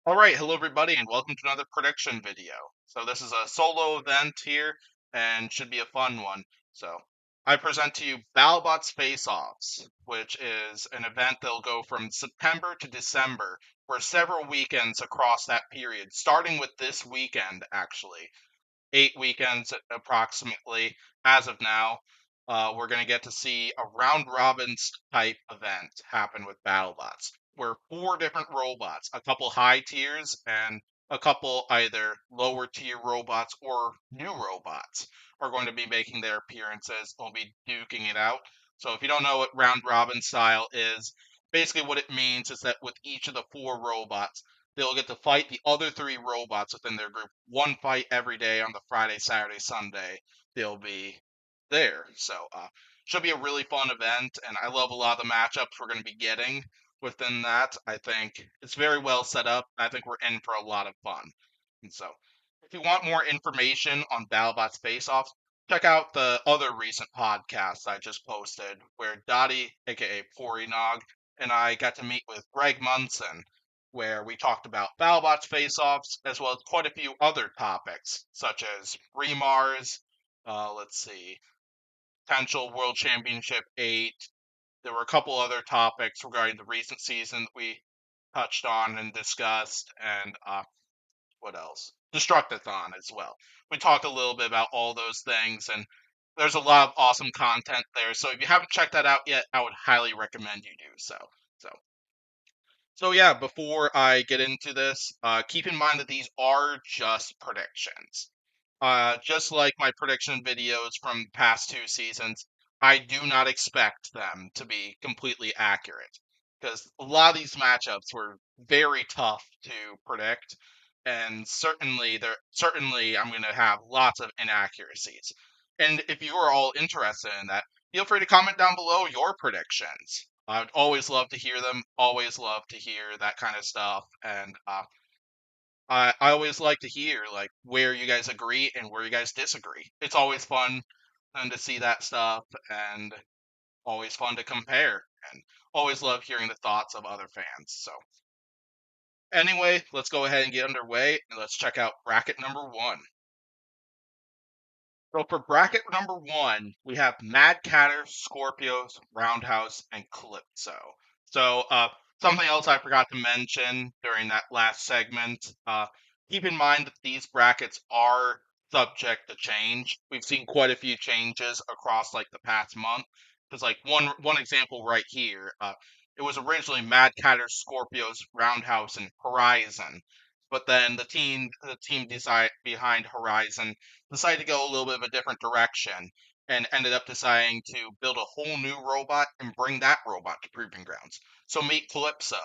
All right, hello everybody, and welcome to another prediction video. So this is a solo event here, and should be a fun one. So I present to you Battlebots Faceoffs, which is an event that'll go from September to December for several weekends across that period, starting with this weekend, actually. 8 weekends approximately as of now. We're going to get to see a round robins type event happen with BattleBots, where four different robots, a couple high tiers and a couple either lower tier robots or new robots, are going to be making their appearances. We'll be duking it out. So if you don't know what round robin style is, basically what it means is that with each of the four robots, they'll get to fight the other three robots within their group. One fight every day on the Friday, Saturday, Sunday. They'll be there. So, should be a really fun event, and I love a lot of the matchups we're going to be getting within that. I think it's very well set up. I think we're in for a lot of fun. And so, if you want more information on BattleBots Face Offs, check out the other recent podcasts I just posted, where Dottie, aka Porinog, and I got to meet with Greg Munson, where we talked about BattleBots Face-Offs, as well as quite a few other topics, such as Remars, let's see, potential World Championship 8. There were a couple other topics regarding the recent season that we touched on and discussed, and what else? Destructathon as well. We talked a little bit about all those things, and there's a lot of awesome content there. So if you haven't checked that out yet, I would highly recommend you do so. So So yeah, before I get into this, keep in mind that these are just predictions. Just like my prediction videos from past two seasons, I do not expect them to be completely accurate because a lot of these matchups were very tough to predict, and certainly I'm going to have lots of inaccuracies. And if you are all interested in that, feel free to comment down below your predictions. I'd always love to hear them. Always love to hear that kind of stuff, and I always like to hear like where you guys agree and where you guys disagree. It's always fun to see that stuff, and always fun to compare, and always love hearing the thoughts of other fans. So anyway, let's go ahead and get underway, and let's check out bracket number one. So for bracket number one, we have Mad Catter, Scorpios, Roundhouse, and Calypso. So something else I forgot to mention during that last segment, keep in mind that these brackets are subject to change. We've seen quite a few changes across like the past month. Because like one example right here, it was originally Mad Catter, Scorpios, Roundhouse, and Horizon. But then the team behind Horizon decided to go a little bit of a different direction and ended up deciding to build a whole new robot and bring that robot to Proving Grounds. So meet Calypso,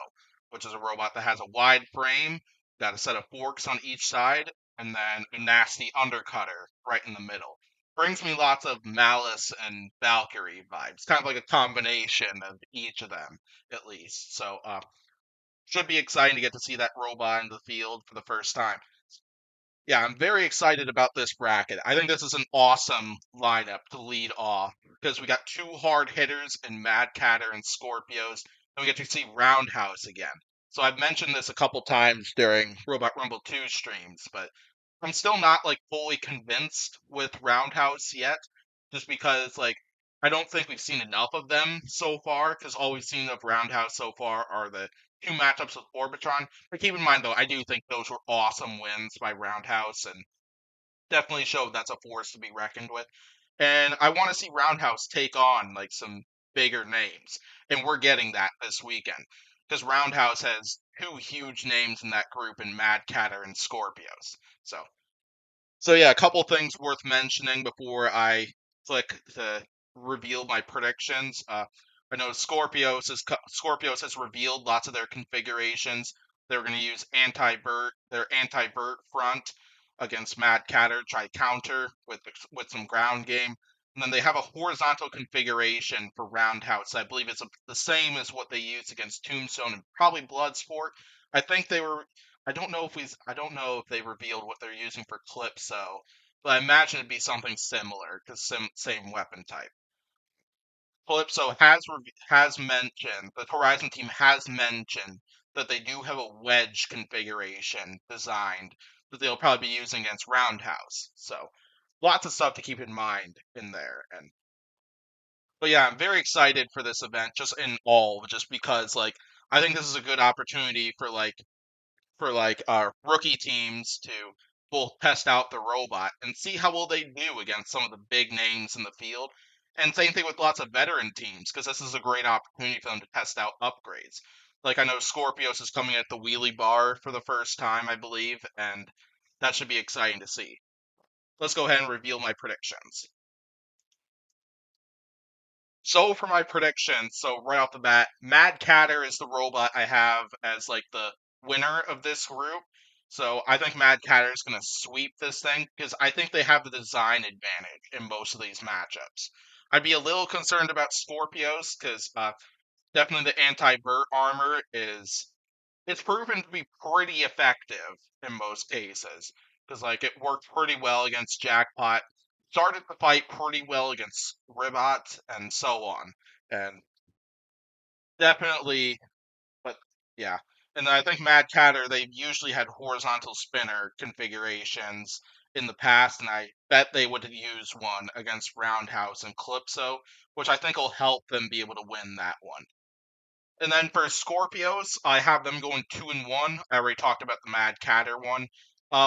which is a robot that has a wide frame, got a set of forks on each side, and then a nasty undercutter right in the middle. Brings me lots of Malice and Valkyrie vibes, kind of like a combination of each of them, at least. So, should be exciting to get to see that robot in the field for the first time. Yeah, I'm very excited about this bracket. I think this is an awesome lineup to lead off because we got two hard hitters in Mad Catter and Scorpios, and we get to see Roundhouse again. So I've mentioned this a couple times during Robot Rumble 2 streams, but I'm still not like fully convinced with Roundhouse yet, just because like I don't think we've seen enough of them so far, because all we've seen of Roundhouse so far are the two matchups with Orbitron. But keep in mind though, I do think those were awesome wins by Roundhouse and definitely showed that's a force to be reckoned with. And I want to see Roundhouse take on like some bigger names, and we're getting that this weekend because Roundhouse has two huge names in that group in Mad Catter and Scorpios. So so yeah, a couple things worth mentioning before I click to reveal my predictions. I know Scorpios has revealed lots of their configurations. They're going to use their anti-vert front against Mad Catter, try counter with some ground game. And then they have a horizontal configuration for Roundhouse. I believe it's the same as what they used against Tombstone and probably Bloodsport. I think they were I don't know if they revealed what they're using for Calypso, but I imagine it'd be something similar because same weapon type. Calypso has mentioned, the Horizon team has mentioned that they do have a wedge configuration designed that they'll probably be using against Roundhouse. So lots of stuff to keep in mind in there. But yeah, I'm very excited for this event just in all, just because like I think this is a good opportunity for rookie teams to both test out the robot and see how well they do against some of the big names in the field. And same thing with lots of veteran teams, because this is a great opportunity for them to test out upgrades. Like I know Scorpios is coming at the wheelie bar for the first time, I believe, and that should be exciting to see. Let's go ahead and reveal my predictions. So for my predictions, so right off the bat, Mad Catter is the robot I have as like the winner of this group. So I think Mad Catter is going to sweep this thing because I think they have the design advantage in most of these matchups. I'd be a little concerned about Scorpios because definitely the anti-vert armor is it's proven to be pretty effective in most cases because like it worked pretty well against Jackpot, started the fight pretty well against Ribot, and so on. And definitely, but yeah. And I think Mad Catter, they've usually had horizontal spinner configurations in the past, and I bet they would use one against Roundhouse and Calypso, which I think will help them be able to win that one. And then for Scorpios, I have them going 2-1. I already talked about the Mad Catter one.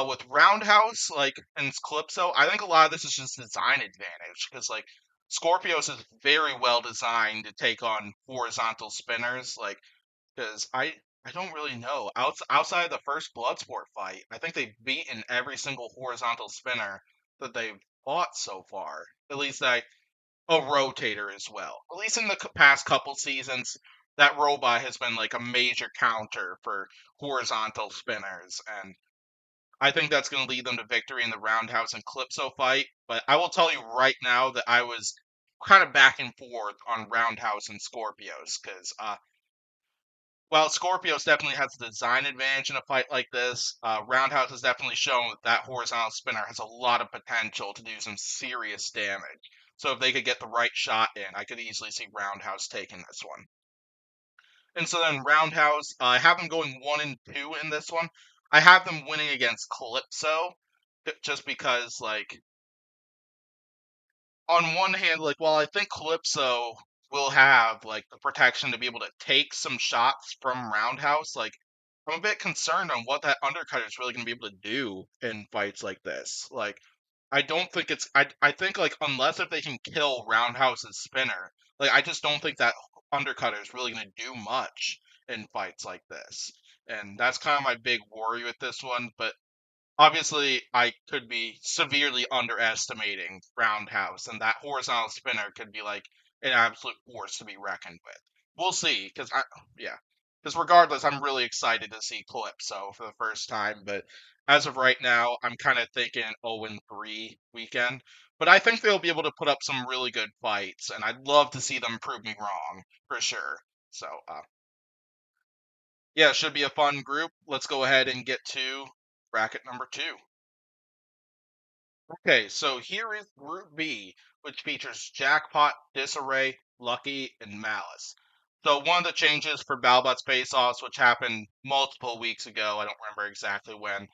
With Roundhouse, like and Calypso, I think a lot of this is just design advantage because like Scorpios is very well designed to take on horizontal spinners. Like because I don't really know outside of the first Bloodsport fight, I think they've beaten every single horizontal spinner that they've fought so far. At least I a rotator as well. At least in the past couple seasons, that robot has been like a major counter for horizontal spinners, and I think that's going to lead them to victory in the Roundhouse and Calypso fight. But I will tell you right now that I was kind of back and forth on Roundhouse and Scorpios because while Scorpios definitely has a design advantage in a fight like this, Roundhouse has definitely shown that that horizontal spinner has a lot of potential to do some serious damage. So if they could get the right shot in, I could easily see Roundhouse taking this one. And so then Roundhouse, I have them going 1-2 in this one. I have them winning against Calypso, just because like on one hand, like while I think Calypso will have like the protection to be able to take some shots from Roundhouse, like I'm a bit concerned on what that undercutter is really going to be able to do in fights like this. Like I don't think it's I think like unless if they can kill Roundhouse's spinner, like I just don't think that undercutter is really going to do much in fights like this. And that's kind of my big worry with this one, but obviously I could be severely underestimating Roundhouse, and that horizontal spinner could be like an absolute force to be reckoned with. We'll see, yeah, because regardless, I'm really excited to see Calypso for the first time. But as of right now, I'm kind of thinking 0-3 weekend. But I think they'll be able to put up some really good fights, and I'd love to see them prove me wrong for sure. So, yeah, it should be a fun group. Let's go ahead and get to bracket number 2. Okay, so here is Group B, which features Jackpot, Disarray, Lucky, and Malice. So one of the changes for Battlebots Faceoffs, which happened multiple weeks ago, I don't remember exactly when,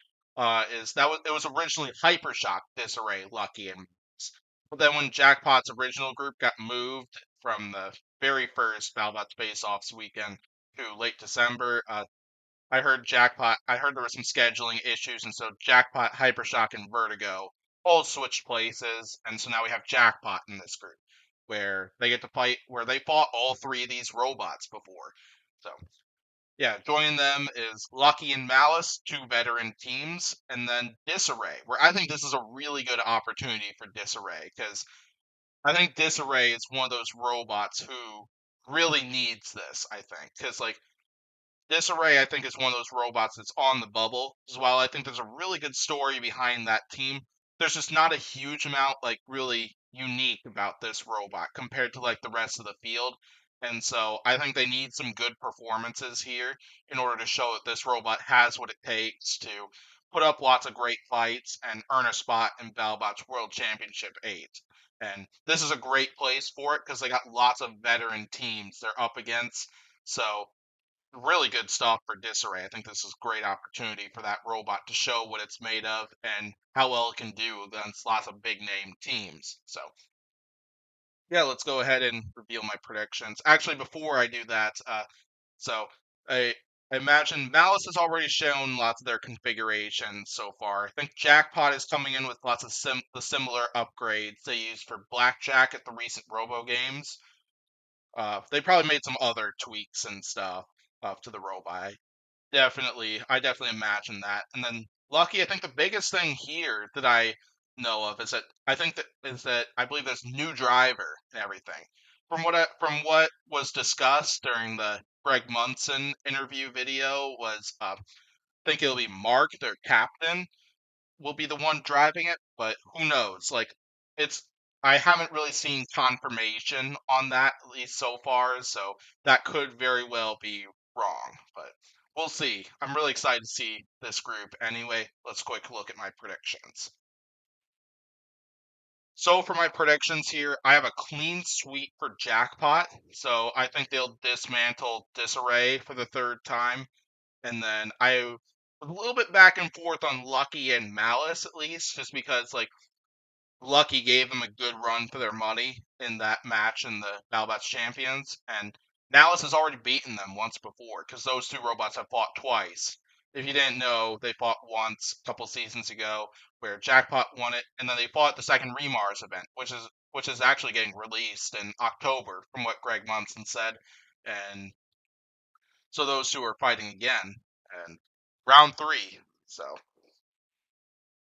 is that it was originally Hypershock, Disarray, Lucky, and Malice. But then when Jackpot's original group got moved from the very first Battlebots Faceoffs weekend to late December, I heard there were some scheduling issues, and so Jackpot, Hypershock, and Vertigo all switched places, and so now we have Jackpot in this group, where they get to fight, where they fought all three of these robots before. So, yeah, joining them is Lucky and Malice, two veteran teams, and then Disarray, where I think this is a really good opportunity for Disarray, because I think Disarray is one of those robots who really needs this, I think, because, like, Disarray, I think, is one of those robots that's on the bubble. As well, I think there's a really good story behind that team. There's just not a huge amount, like, really unique about this robot compared to, like, the rest of the field. And so I think they need some good performances here in order to show that this robot has what it takes to put up lots of great fights and earn a spot in Battlebots World Championship 8. And this is a great place for it because they got lots of veteran teams they're up against. So really good stuff for Disarray. I think this is a great opportunity for that robot to show what it's made of and how well it can do against lots of big name teams. So yeah, let's go ahead and reveal my predictions. Actually, before I do that, so I, I imagine Malice has already shown lots of their configurations so far. I think Jackpot is coming in with lots of the similar upgrades they used for Blackjack at the recent Robo games. They probably made some other tweaks and stuff to the robot. I definitely imagine that. And then Lucky, I think the biggest thing here that I know of is that I believe there's new driver and everything. From what was discussed during the Greg Munson interview video was I think it'll be Mark, their captain, will be the one driving it, but who knows? Like it's I haven't really seen confirmation on that at least so far, so that could very well be wrong, but we'll see. I'm really excited to see this group. Anyway, let's quick look at my predictions. So for my predictions here, I have a clean sweep for Jackpot. So I think they'll dismantle Disarray for the third time. And then I was a little bit back and forth on Lucky and Malice at least, just because like Lucky gave them a good run for their money in that match in the Battlebots Champions, and Malice has already beaten them once before because those two robots have fought twice. If you didn't know, they fought once a couple seasons ago where Jackpot won it, and then they fought at the second Remars event, which is actually getting released in October, from what Greg Munson said, and so those two are fighting again, and round three. So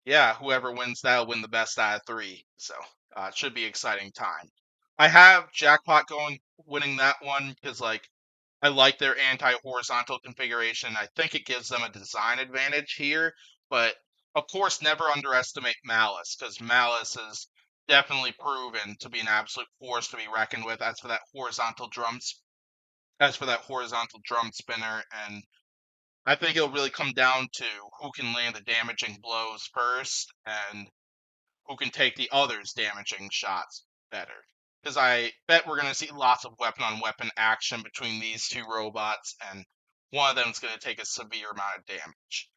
yeah, whoever wins that'll win the best out of three. So it should be an exciting time. I have Jackpot going winning that one because I like their anti-horizontal configuration. I think it gives them a design advantage here, but of course never underestimate Malice because Malice is definitely proven to be an absolute force to be reckoned with as for that horizontal drum spinner, and I think it'll really come down to who can land the damaging blows first and who can take the other's damaging shots better. Because I bet we're going to see lots of weapon on weapon action between these two robots, and one of them is going to take a severe amount of damage.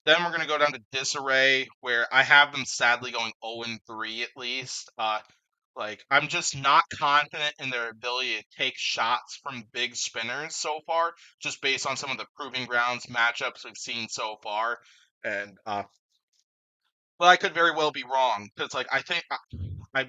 Then we're going to go down to Disarray, where I have them sadly going 0-3 at least. I'm just not confident in their ability to take shots from big spinners so far, just based on some of the proving grounds matchups we've seen so far. And but I could very well be wrong because I think I,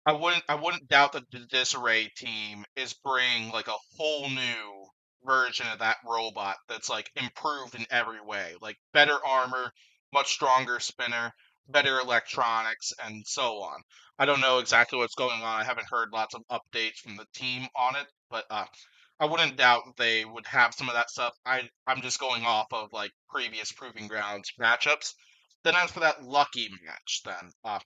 I wouldn't doubt that the Disarray team is bringing like a whole new version of that robot that's like improved in every way, like better armor, much stronger spinner, better electronics, and so on. I don't know exactly what's going on. I haven't heard lots of updates from the team on it, but I wouldn't doubt that they would have some of that stuff. I'm just going off of like previous proving grounds matchups. Then as for that lucky match, then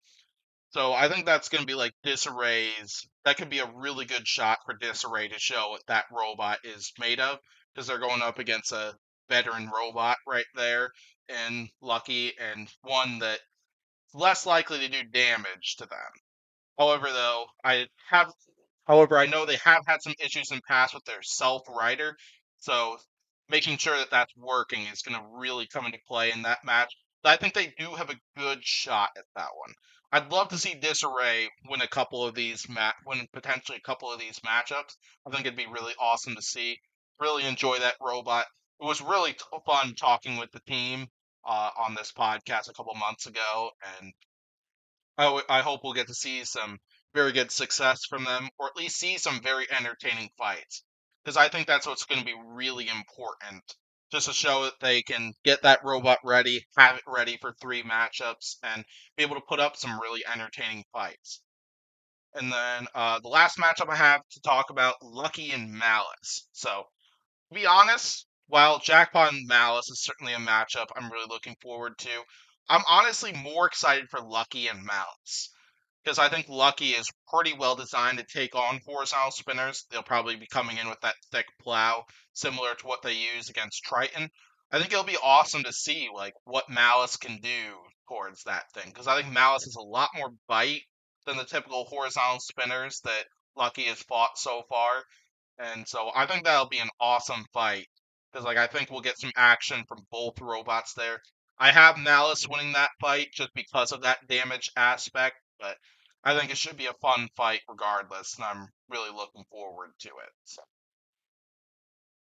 so I think that's going to be like Disarray's. That could be a really good shot for Disarray to show what that robot is made of, because they're going up against a veteran robot right there, and Lucky, and one that's less likely to do damage to them. However, though, I know they have had some issues in past with their self-rider, so making sure that that's working is going to really come into play in that match. But I think they do have a good shot at that one. I'd love to see Disarray win potentially a couple of these matchups. I think it'd be really awesome to see. Really enjoy that robot. It was really fun talking with the team on this podcast a couple months ago, and I hope we'll get to see some very good success from them, or at least see some very entertaining fights. Because I think that's what's going to be really important, just to show that they can get that robot ready, have it ready for three matchups, and be able to put up some really entertaining fights. And then the last matchup I have to talk about, Lucky and Malice. So, to be honest, while Jackpot and Malice is certainly a matchup I'm really looking forward to, I'm honestly more excited for Lucky and Malice because I think Lucky is pretty well designed to take on horizontal spinners. They'll probably be coming in with that thick plow, similar to what they use against Triton. I think it'll be awesome to see like what Malice can do towards that thing because I think Malice has a lot more bite than the typical horizontal spinners that Lucky has fought so far. And so I think that'll be an awesome fight because like I think we'll get some action from both robots there. I have Malice winning that fight just because of that damage aspect, but I think it should be a fun fight regardless, and I'm really looking forward to it. So,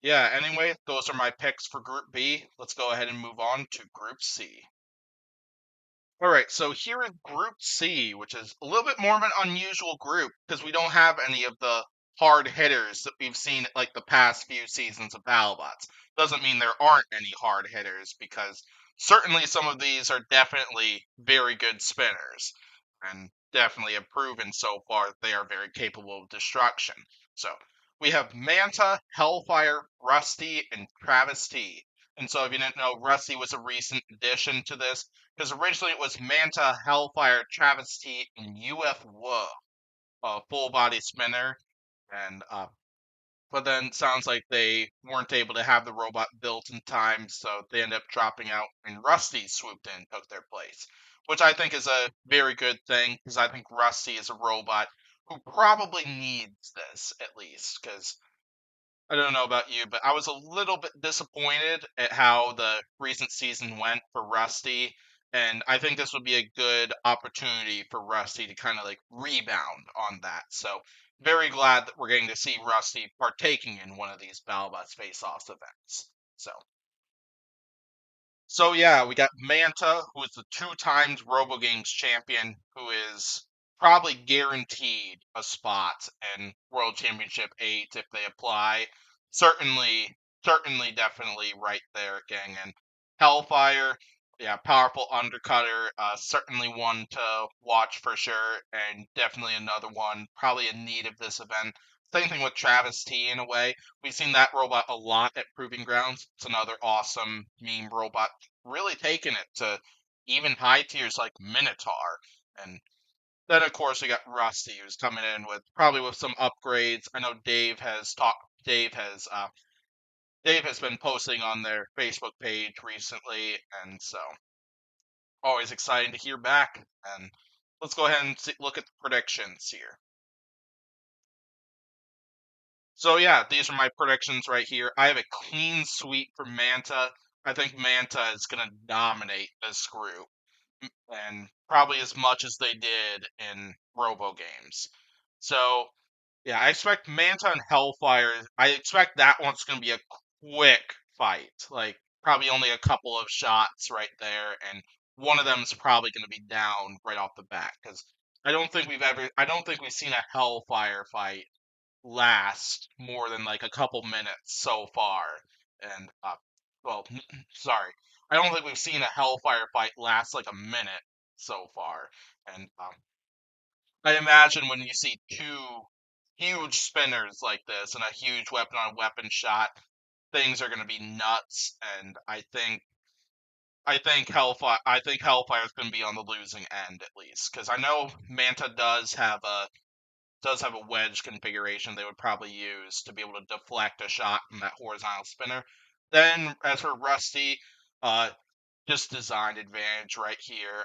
yeah, anyway, those are my picks for Group B. Let's go ahead and move on to Group C. All right, so here is Group C, which is a little bit more of an unusual group because we don't have any of the hard hitters that we've seen like the past few seasons of BattleBots. Doesn't mean there aren't any hard hitters because certainly some of these are definitely very good spinners and definitely have proven so far that they are very capable of destruction. So we have Manta, Hellfire, Rusty, and Travis T. And so if you didn't know, Rusty was a recent addition to this because originally it was Manta, Hellfire, Travesty, and UF Woo, a full body spinner. And but then sounds like they weren't able to have the robot built in time, so they ended up dropping out, and Rusty swooped in and took their place, which I think is a very good thing because I think Rusty is a robot who probably needs this at least because I don't know about you, but I was a little bit disappointed at how the recent season went for Rusty, and I think this would be a good opportunity for Rusty to kind of like rebound on that. So, very glad that we're getting to see Rusty partaking in one of these Battlebots Face-Offs events. So yeah, we got Manta, who is the two times RoboGames champion, who is probably guaranteed a spot in World Championship 8 if they apply. Certainly, certainly, definitely right there, gang. And Hellfire, yeah, powerful undercutter, certainly one to watch for sure, and definitely another one, probably in need of this event. Same thing with Travis T in a way. We've seen that robot a lot at Proving Grounds. It's another awesome meme robot, really taking it to even high tiers like Minotaur. And then of course we got Rusty, who's coming in with probably with some upgrades. I know Dave has Dave has been posting on their Facebook page recently, and so always exciting to hear back. And let's go ahead and look at the predictions here. So yeah, these are my predictions right here. I have a clean sweep for Manta. I think Manta is going to dominate this group, and probably as much as they did in Robo games. So yeah, I expect Manta and Hellfire. I expect that one's going to be a quick fight, like probably only a couple of shots right there, and one of them is probably going to be down right off the bat because I don't think we've seen a Hellfire fight last more than like a couple minutes so far. And well, sorry, I don't think we've seen a Hellfire fight last like a minute so far. And I imagine when you see two huge spinners like this and a huge weapon on weapon shot, things are going to be nuts. And I think Hellfire's going to be on the losing end at least because I know Manta does have a wedge configuration they would probably use to be able to deflect a shot from that horizontal spinner. Then, as for Rusty, uh, just design advantage right here.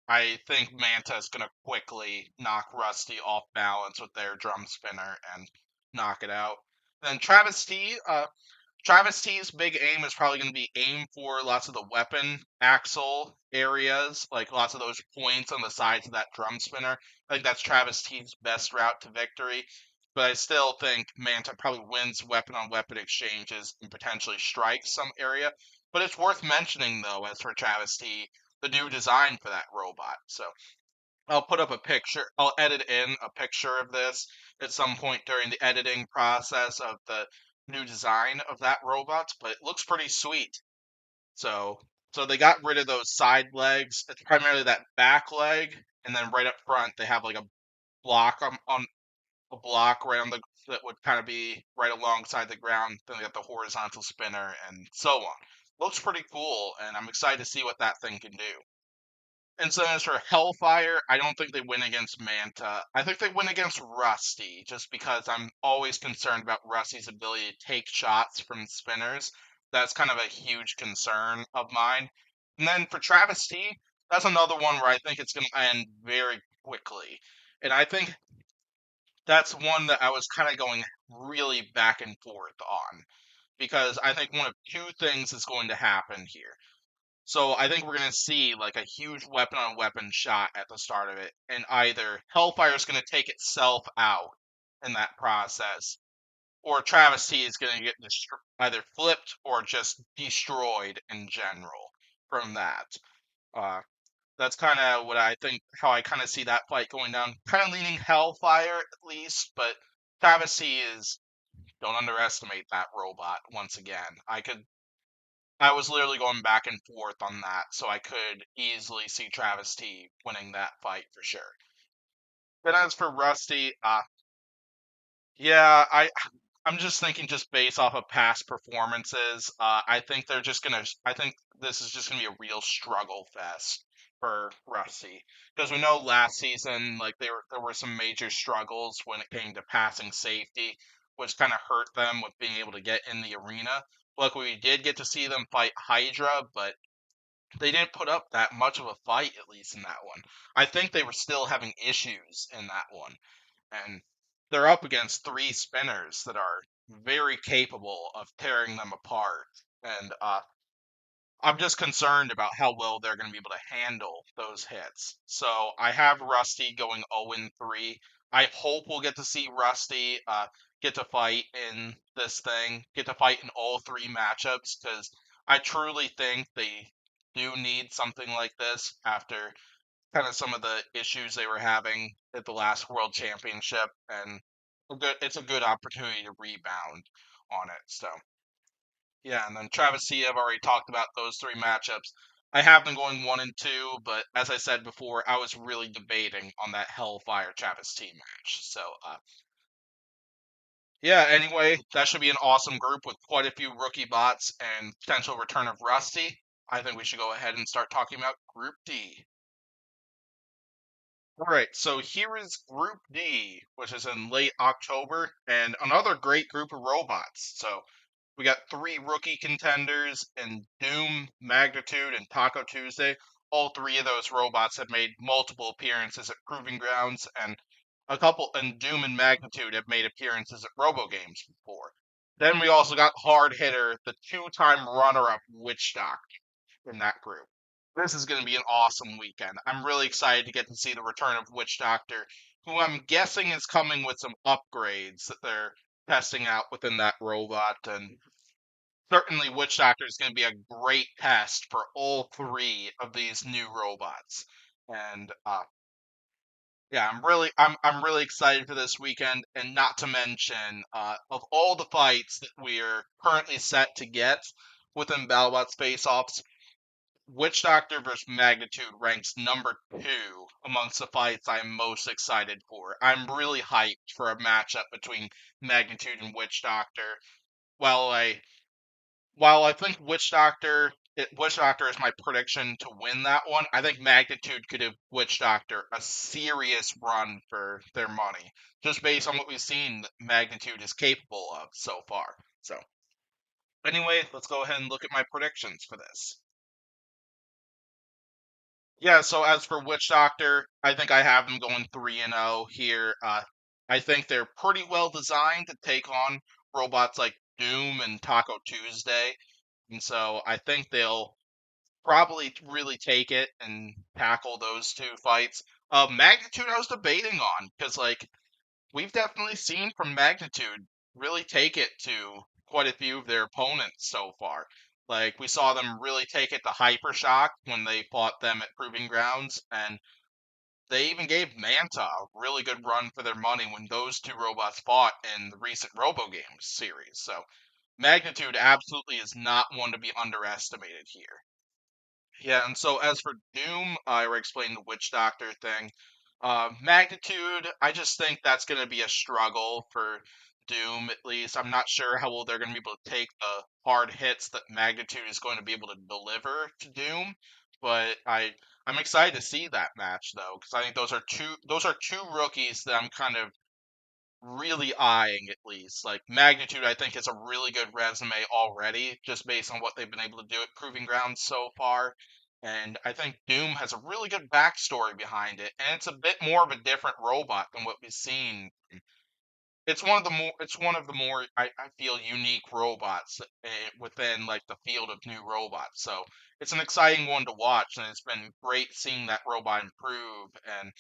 I think Manta is going to quickly knock Rusty off balance with their drum spinner and knock it out. Then Travis T's big aim is probably going to be aim for lots of the weapon axle areas, like lots of those points on the sides of that drum spinner. I think that's Travis T's best route to victory. But I still think Manta probably wins weapon on weapon exchanges and potentially strikes some area. But it's worth mentioning, though, as for Travis T, the new design for that robot. So I'll put up a picture. I'll edit in a picture of this at some point during the editing process of the new design of that robot, but it looks pretty sweet. So, so they got rid of those side legs. It's primarily that back leg, and then right up front they have like a block on a block right on the that would kind of be right alongside the ground. Then they got the horizontal spinner and so on. Looks pretty cool, and I'm excited to see what that thing can do. And so as for Hellfire, I don't think they win against Manta. I think they win against Rusty, just because I'm always concerned about Rusty's ability to take shots from spinners. That's kind of a huge concern of mine. And then for Travis T, that's another one where I think it's going to end very quickly. And I think that's one that I was kind of going really back and forth on because I think one of two things is going to happen here. So I think we're going to see like a huge weapon on weapon shot at the start of it, and either Hellfire is going to take itself out in that process, or Travis T is going to get either flipped or just destroyed in general from that. Uh, that's kind of what I think, how I kind of see that fight going down. Kind of leaning Hellfire at least, but Travis T is, don't underestimate that robot once again. I was literally going back and forth on that, so I could easily see Travis T winning that fight for sure. But as for Rusty, yeah, I'm just thinking just based off of past performances. I think they're just gonna. I think this is just gonna be a real struggle fest for Rusty because we know last season like there were some major struggles when it came to passing safety, which kind of hurt them with being able to get in the arena. Look, we did get to see them fight Hydra, but they didn't put up that much of a fight, at least in that one. I think they were still having issues in that one, and they're up against three spinners that are very capable of tearing them apart. And I'm just concerned about how well they're going to be able to handle those hits. So I have Rusty going 0-3. I hope we'll get to see Rusty get to fight in this thing, get to fight in all three matchups, because I truly think they do need something like this after kind of some of the issues they were having at the last World Championship, and it's a good opportunity to rebound on it. So yeah, and then Travis C, I've already talked about those three matchups. I have them going 1-2, but as I said before, I was really debating on that Hellfire Travis T match. So yeah, anyway, that should be an awesome group with quite a few rookie bots and potential return of Rusty. I think we should go ahead and start talking about Group D. All right, so here is Group D, which is in late October, and another great group of robots. So we got three rookie contenders in Doom, Magnitude, and Taco Tuesday. All three of those robots have made multiple appearances at Proving Grounds, and a couple, and Doom and Magnitude have made appearances at Robo Games before. Then we also got Hard Hitter, the two-time runner-up Witch Doctor in that group. This is going to be an awesome weekend. I'm really excited to get to see the return of Witch Doctor, who I'm guessing is coming with some upgrades that they're testing out within that robot. And certainly, Witch Doctor is going to be a great test for all three of these new robots. And yeah, I'm really excited for this weekend. And not to mention, of all the fights that we're currently set to get within Battlebots Faceoffs, Witch Doctor versus Magnitude ranks number 2 amongst the fights I'm most excited for. I'm really hyped for a matchup between Magnitude and Witch Doctor. While I while I think Witch Doctor is my prediction to win that one, I think Magnitude could give Witch Doctor a serious run for their money, just based on what we've seen that Magnitude is capable of so far. So anyway, let's go ahead and look at my predictions for this. Yeah, so as for Witch Doctor, I think I have them going 3-0 here. I think they're pretty well designed to take on robots like Doom and Taco Tuesday. And so I think they'll probably really take it and tackle those two fights. Magnitude I was debating on because like we've definitely seen from Magnitude really take it to quite a few of their opponents so far. Like we saw them really take it to Hypershock when they fought them at Proving Grounds, and they even gave Manta a really good run for their money when those two robots fought in the recent Robo Games series. So Magnitude absolutely is not one to be underestimated here. Yeah, and so as for Doom, I already explained the Witch Doctor thing. Magnitude, I just think that's going to be a struggle for Doom, at least. I'm not sure how well they're going to be able to take the hard hits that Magnitude is going to be able to deliver to Doom, but I'm excited to see that match though, because I think those are two rookies that I'm kind of really eyeing at least. Like Magnitude, I think, has a really good resume already, just based on what they've been able to do at Proving Ground so far. And I think Doom has a really good backstory behind it, and it's a bit more of a different robot than what we've seen. It's one of the more I feel unique robots within like the field of new robots. So it's an exciting one to watch, and it's been great seeing that robot improve. And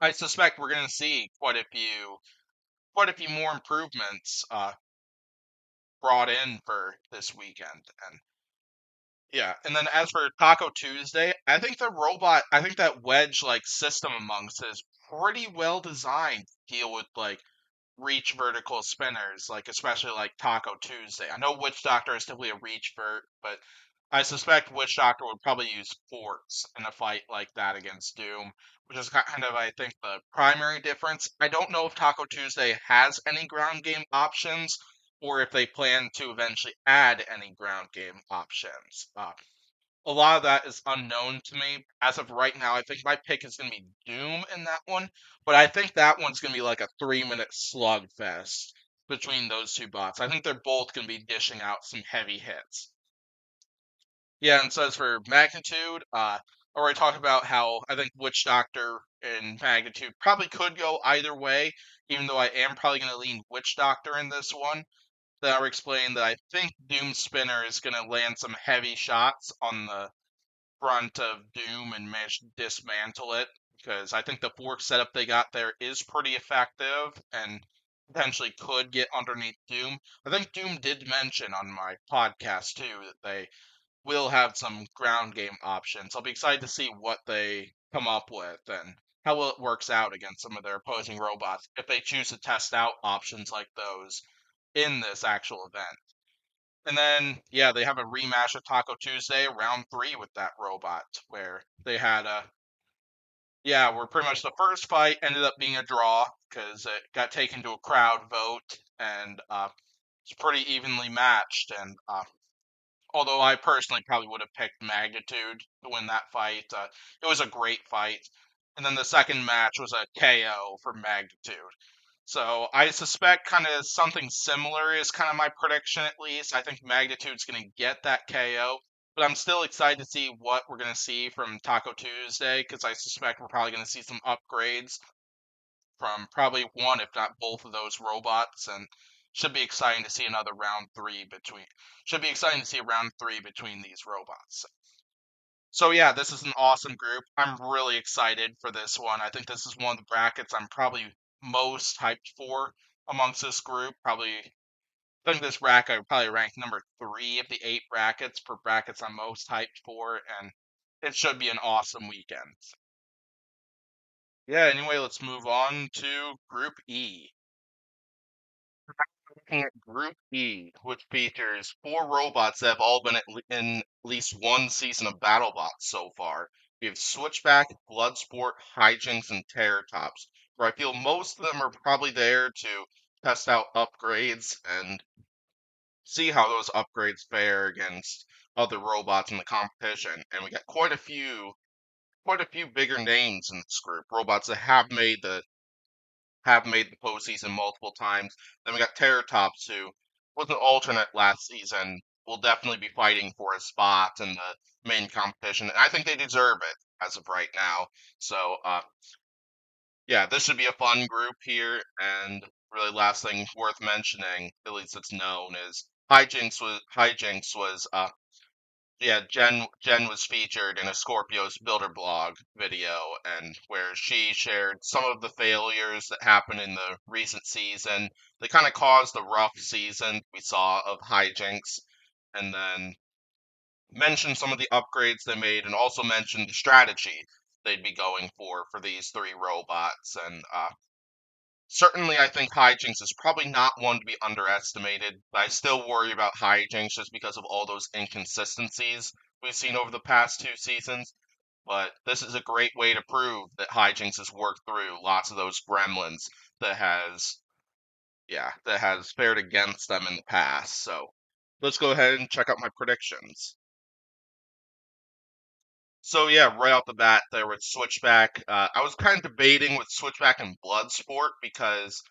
I suspect we're going to see quite a few more improvements brought in for this weekend. And yeah, and then as for Taco Tuesday, I think that wedge like system amongst is pretty well designed to deal with like reach vertical spinners, like especially like Taco Tuesday. I know Witch Doctor is typically a reach vert, but I suspect Witch Doctor would probably use forks in a fight like that against Doom, which is kind of, I think, the primary difference. I don't know if Taco Tuesday has any ground game options, or if they plan to eventually add any ground game options. A lot of that is unknown to me. As of right now, I think my pick is going to be Doom in that one, but I think that one's going to be like a 3 minute slugfest between those two bots. I think they're both going to be dishing out some heavy hits. Yeah, and so as for Magnitude, I already talked about how I think Witch Doctor and Magnitude probably could go either way, even though I am probably going to lean Witch Doctor in this one. Then I'll explain that I think Doom Spinner is going to land some heavy shots on the front of Doom and manage to dismantle it, because I think the fork setup they got there is pretty effective and potentially could get underneath Doom. I think Doom did mention on my podcast too that they will have some ground game options. I'll be excited to see what they come up with and how well it works out against some of their opposing robots if they choose to test out options like those in this actual event. And then, yeah, they have a rematch of Taco Tuesday, round three with that robot, where they had where pretty much the first fight ended up being a draw because it got taken to a crowd vote, and it's pretty evenly matched. And although I personally probably would have picked Magnitude to win that fight, it was a great fight. And then the second match was a KO for Magnitude. So I suspect kind of something similar is kind of my prediction at least. I think Magnitude's going to get that KO, but I'm still excited to see what we're going to see from Taco Tuesday because I suspect we're probably going to see some upgrades from probably one, if not both of those robots, and should be exciting to see another round three between. Should be exciting to see a round three between these robots. So yeah, this is an awesome group. I'm really excited for this one. I think this is one of the brackets I'm probably most hyped for amongst this group. Probably, I think this bracket I would probably rank number 3 of the 8 brackets for brackets I'm most hyped for, and it should be an awesome weekend. Yeah, anyway, let's move on to Group E. Looking at Group E, which features 4 robots that have all been in at least one season of BattleBots so far. We have Switchback, Bloodsport, Hijinks, and Terror Tops, where I feel most of them are probably there to test out upgrades and see how those upgrades fare against other robots in the competition. And we got quite a few bigger names in this group, robots that have made the postseason multiple times. Then we got Terror Tops, who was an alternate last season, will definitely be fighting for a spot in the main competition, and I think they deserve it as of right now. So, yeah, this should be a fun group here. And really, last thing worth mentioning, at least it's known, is Hijinks was yeah, Jen was featured in a Scorpio's Builder blog video, and where she shared some of the failures that happened in the recent season. They kind of caused the rough season we saw of Hijinks, and then mentioned some of the upgrades they made, and also mentioned the strategy they'd be going for these 3 robots. And certainly, I think Hijinks is probably not one to be underestimated, but I still worry about Hijinks just because of all those inconsistencies we've seen over the past 2 seasons. But this is a great way to prove that Hijinks has worked through lots of those gremlins that has fared against them in the past. So let's go ahead and check out my predictions. So yeah, right off the bat there with Switchback, I was kind of debating with Switchback and Bloodsport because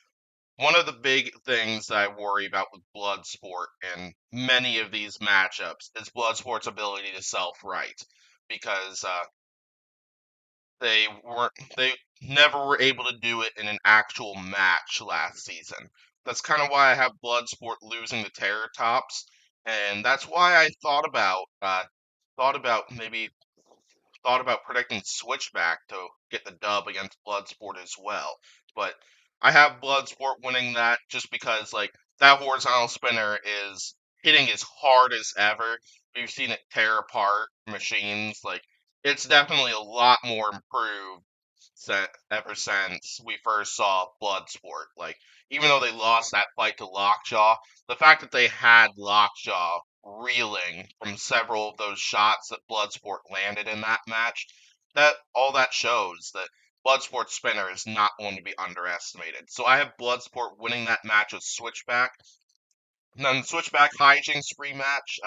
one of the big things that I worry about with Bloodsport in many of these matchups is Bloodsport's ability to self-right because they never were able to do it in an actual match last season. That's kind of why I have Bloodsport losing the Terror Tops, and that's why I maybe thought about predicting Switchback to get the dub against Bloodsport as well. But I have Bloodsport winning that just because like that horizontal spinner is hitting as hard as ever. We've seen it tear apart machines. Like it's definitely a lot more improved ever since we first saw Bloodsport. Like, even though they lost that fight to Lockjaw, the fact that they had Lockjaw reeling from several of those shots that Bloodsport landed in that match, that all that shows that Bloodsport's spinner is not going to be underestimated. So I have Bloodsport winning that match with Switchback. And then Switchback Hijinks rematch.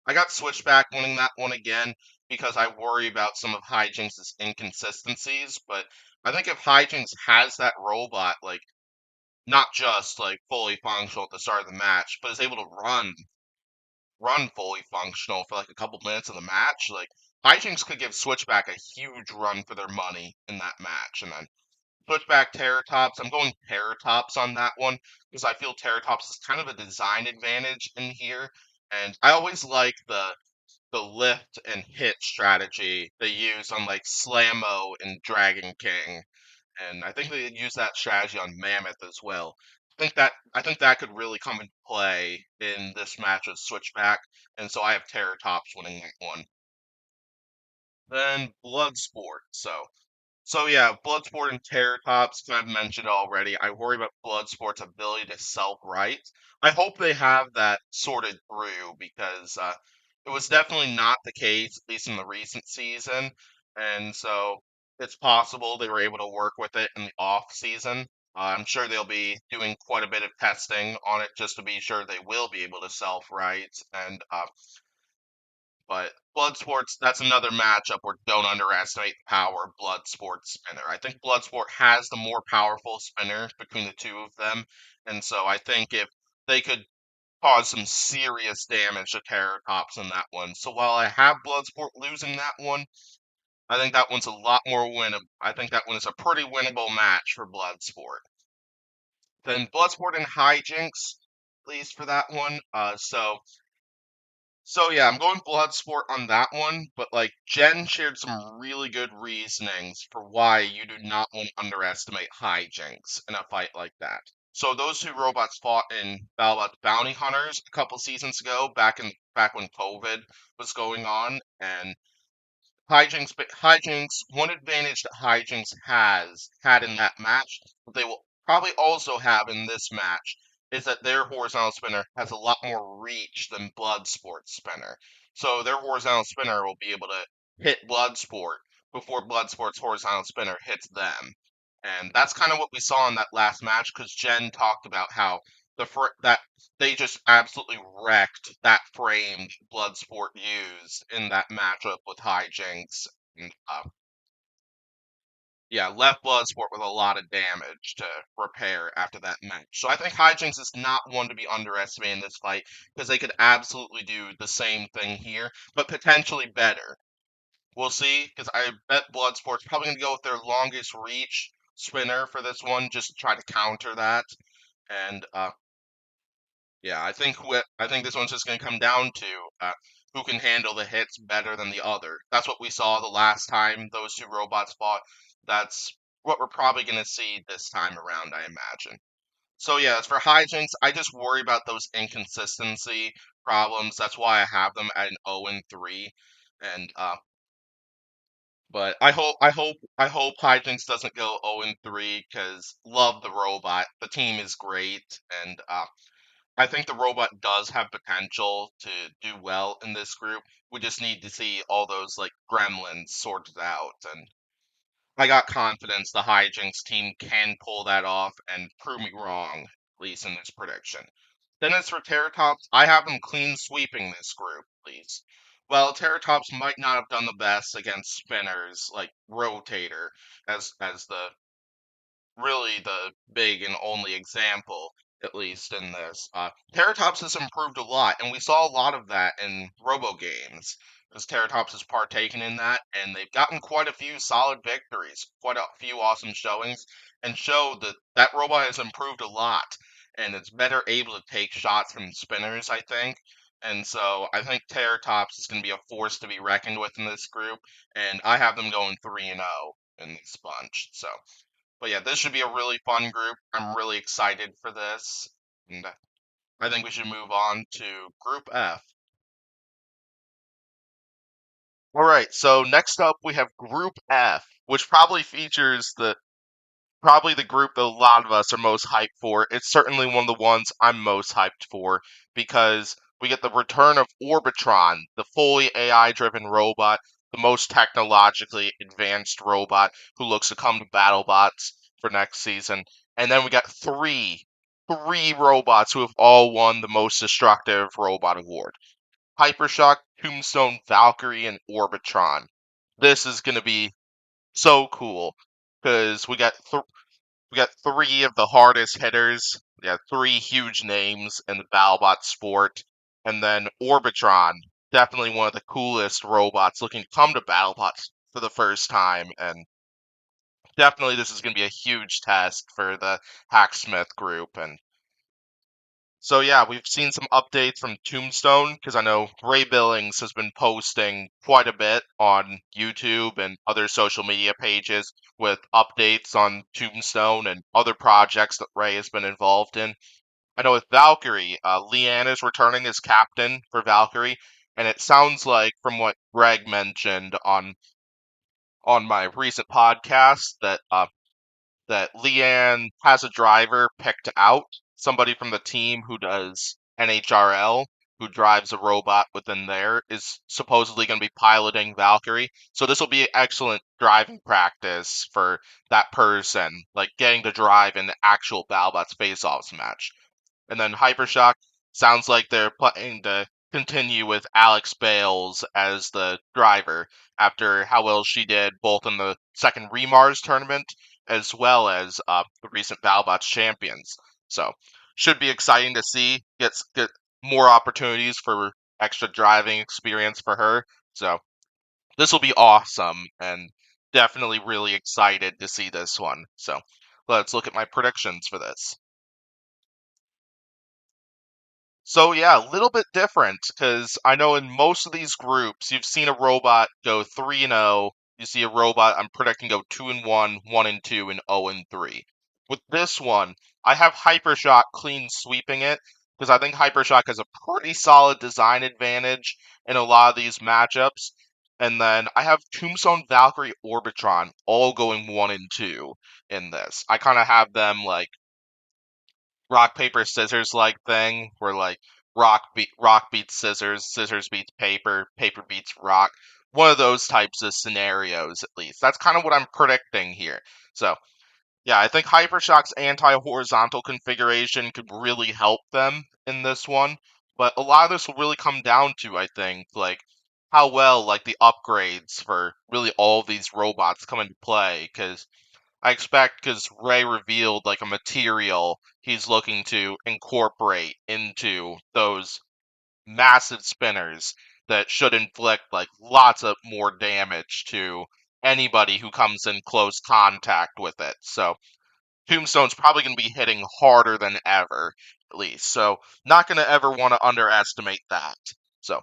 I got Switchback winning that one again because I worry about some of Hijinks' inconsistencies. But I think if Hijinks has that robot, like not just like fully functional at the start of the match, but is able to run fully functional for like a couple minutes of the match, like Hijinks could give Switchback a huge run for their money in that match. And then Switchback Terratops. I'm going Terratops on that one because I feel Terratops is kind of a design advantage in here, and I always like the lift and hit strategy they use on like Slammo and Dragon King, and I think they use that strategy on Mammoth as well. I think that could really come into play in this match with Switchback, and so I have Terratops winning that one. Then Bloodsport. So yeah, Bloodsport and Terratops, I've mentioned already. I worry about Bloodsport's ability to self-right. I hope they have that sorted through because it was definitely not the case, at least in the recent season. And so it's possible they were able to work with it in the off season. I'm sure they'll be doing quite a bit of testing on it just to be sure they will be able to self-right. And but Bloodsport's, that's another matchup where don't underestimate the power of Bloodsport's spinner. I think Bloodsport has the more powerful spinner between the two of them, and so I think if they could cause some serious damage to Terratops in that one. So while I have Bloodsport losing that one, I think that one's a lot more winnable. I think that one is a pretty winnable match for Bloodsport. Then Bloodsport and Hijinks, at least for that one. So yeah, I'm going Bloodsport on that one, but like Jen shared some really good reasonings for why you do not want to underestimate hijinks in a fight like that. So those two robots fought in Battlebots Bounty Hunters a couple seasons ago, back when COVID was going on, and Hijinks, one advantage that Hijinks has had in that match, that they will probably also have in this match, is that their horizontal spinner has a lot more reach than Bloodsport's spinner. So their horizontal spinner will be able to hit Bloodsport before Bloodsport's horizontal spinner hits them. And that's kind of what we saw in that last match because Jen talked about how that they just absolutely wrecked that frame Bloodsport used in that matchup with Hijinks. And, yeah, left Bloodsport with a lot of damage to repair after that match. So I think Hijinks is not one to be underestimated in this fight because they could absolutely do the same thing here, but potentially better. We'll see because I bet Bloodsport's probably going to go with their longest reach spinner for this one just to try to counter that. And yeah, I think this one's just going to come down to who can handle the hits better than the other. That's what we saw the last time those two robots fought. That's what we're probably going to see this time around, I imagine. So yeah, as for hijinks, I just worry about those inconsistency problems. That's why I have them at an 0 and 3. And but I hope hijinks doesn't go 0 and 3 because love the robot. The team is great, and I think the robot does have potential to do well in this group. We just need to see all those like gremlins sorted out, and I got confidence the Hijinks team can pull that off and prove me wrong, at least in this prediction. Then as for Terratops, I have them clean sweeping this group, please. Well, Terratops might not have done the best against spinners like Rotator as the really the big and only example, at least in this. Terratops has improved a lot, and we saw a lot of that in Robo games, because Terratops has partaken in that, and they've gotten quite a few solid victories, quite a few awesome showings, and show that that robot has improved a lot, and it's better able to take shots from spinners, I think. And so I think Terratops is going to be a force to be reckoned with in this group, and I have them going 3-0 in this bunch. So. But yeah, this should be a really fun group. I'm really excited for this. And I think we should move on to Group F. All right, so next up we have Group F, which probably features the group that a lot of us are most hyped for. It's certainly one of the ones I'm most hyped for because we get the return of Orbitron, the fully AI-driven robot, the most technologically advanced robot who looks to come to BattleBots for next season. And then we got three robots who have all won the most destructive robot award. Hypershock, Tombstone, Valkyrie, and Orbitron. This is going to be so cool because we got three of the hardest hitters. Yeah, three huge names in the Battlebot sport. And then Orbitron, definitely one of the coolest robots looking to come to Battlebots for the first time. And definitely this is going to be a huge test for the Hacksmith group. And so, yeah, we've seen some updates from Tombstone because I know Ray Billings has been posting quite a bit on YouTube and other social media pages with updates on Tombstone and other projects that Ray has been involved in. I know with Valkyrie, Leanne is returning as captain for Valkyrie, and it sounds like from what Greg mentioned on my recent podcast that Leanne has a driver picked out, somebody from the team who does NHRL, who drives a robot within there, is supposedly going to be piloting Valkyrie. So this will be excellent driving practice for that person, like getting to drive in the actual Battlebots Faceoffs match. And then Hypershock sounds like they're planning to continue with Alex Bales as the driver after how well she did both in the second Remars tournament as well as the recent Battlebots champions. So should be exciting to see. Get more opportunities for extra driving experience for her. So this will be awesome and definitely really excited to see this one. So let's look at my predictions for this. So yeah, a little bit different because I know in most of these groups you've seen a robot go 3-0. You see a robot I'm predicting go 2-1, 1-2, and 0-3. With this one, I have Hypershock clean sweeping it because I think Hypershock has a pretty solid design advantage in a lot of these matchups. And then I have Tombstone, Valkyrie, Orbitron all going 1-2 in this. I kind of have them like rock paper scissors like thing where like rock beats scissors, scissors beats paper, paper beats rock. One of those types of scenarios at least. That's kind of what I'm predicting here. So, yeah, I think Hypershock's anti-horizontal configuration could really help them in this one, but a lot of this will really come down to, I think, like how well like the upgrades for really all of these robots come into play because I expect because Ray revealed like a material he's looking to incorporate into those massive spinners that should inflict like lots of more damage to anybody who comes in close contact with it. So Tombstone's probably going to be hitting harder than ever, at least. So not going to ever want to underestimate that. So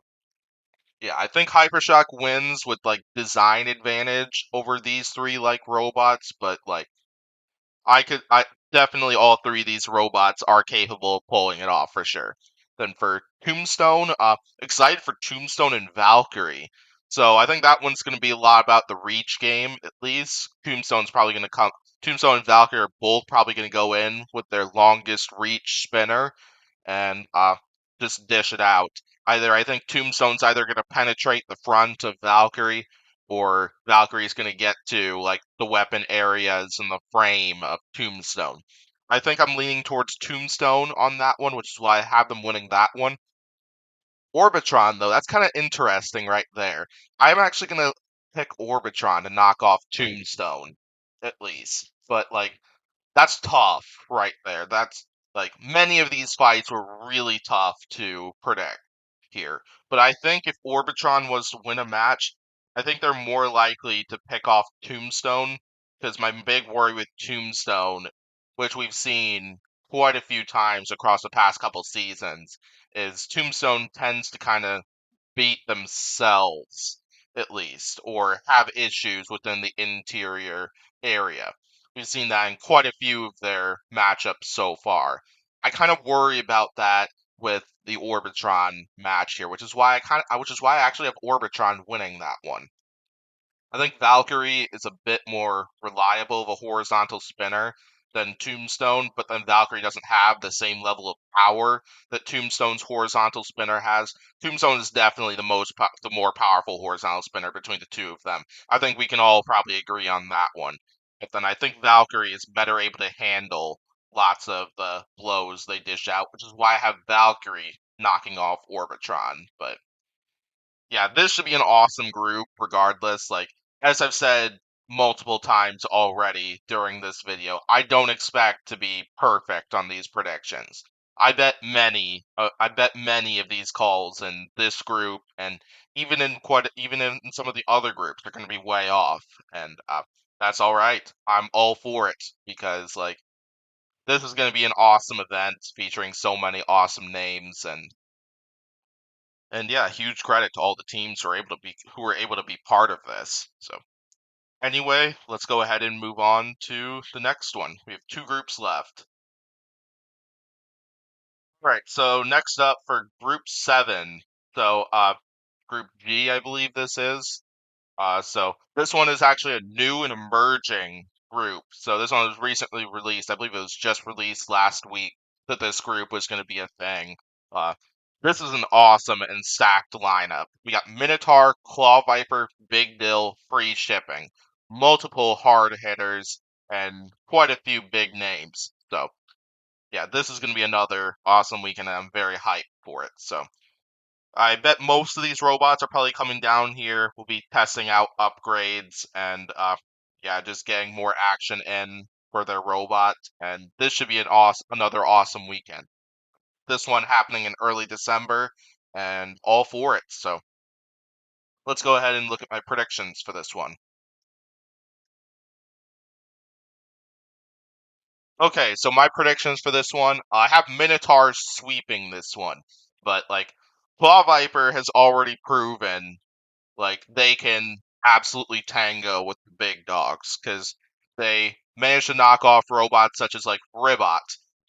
yeah, I think Hypershock wins with like design advantage over these three like robots, but like I definitely all three of these robots are capable of pulling it off for sure. Then for Tombstone, excited for Tombstone and Valkyrie. So I think that one's going to be a lot about the reach game at least. Tombstone's probably going to come. Tombstone and Valkyrie are both probably going to go in with their longest reach spinner and just dish it out. Either I think Tombstone's either going to penetrate the front of Valkyrie or Valkyrie's going to get to like the weapon areas in the frame of Tombstone. I think I'm leaning towards Tombstone on that one, which is why I have them winning that one. Orbitron, though, that's kind of interesting right there. I'm actually going to pick Orbitron to knock off Tombstone, at least. But, like, that's tough right there. That's like many of these fights were really tough to predict here. But I think if Orbitron was to win a match, I think they're more likely to pick off Tombstone because my big worry with Tombstone, which we've seen quite a few times across the past couple seasons, is Tombstone tends to kind of beat themselves at least or have issues within the interior area. We've seen that in quite a few of their matchups so far. I kind of worry about that with the Orbitron match here, which is why I actually have Orbitron winning that one. I think Valkyrie is a bit more reliable of a horizontal spinner than Tombstone, but then Valkyrie doesn't have the same level of power that Tombstone's horizontal spinner has. Tombstone is definitely the more powerful horizontal spinner between the two of them. I think we can all probably agree on that one. But then I think Valkyrie is better able to handle lots of the blows they dish out, which is why I have Valkyrie knocking off Orbitron. But yeah, this should be an awesome group regardless. Like, as I've said multiple times already during this video, I don't expect to be perfect on these predictions. I bet many of these calls in this group and even in some of the other groups are going to be way off, and that's all right. I'm all for it because like this is going to be an awesome event featuring so many awesome names and yeah, huge credit to all the teams who were able to be part of this. So anyway, let's go ahead and move on to the next one. We have two groups left. All right, so next up for Group 7. So Group G, I believe this is. So this one is actually a new and emerging group. So this one was recently released. I believe it was just released last week that this group was going to be a thing. Uh, this is an awesome and stacked lineup. We got Minotaur, Claw Viper, Big Dill, free shipping, multiple hard hitters, and quite a few big names. So yeah, this is going to be another awesome weekend, and I'm very hyped for it. So. I bet most of these robots are probably coming down here. We'll be testing out upgrades and yeah, just getting more action in for their robot. And this should be another awesome weekend. This one happening in early December and all for it. So let's go ahead and look at my predictions for this one. Okay, so my predictions for this one, I have Minotaur sweeping this one, but like Claw Viper has already proven like they can absolutely tango with the big dogs because they managed to knock off robots such as like Ribot.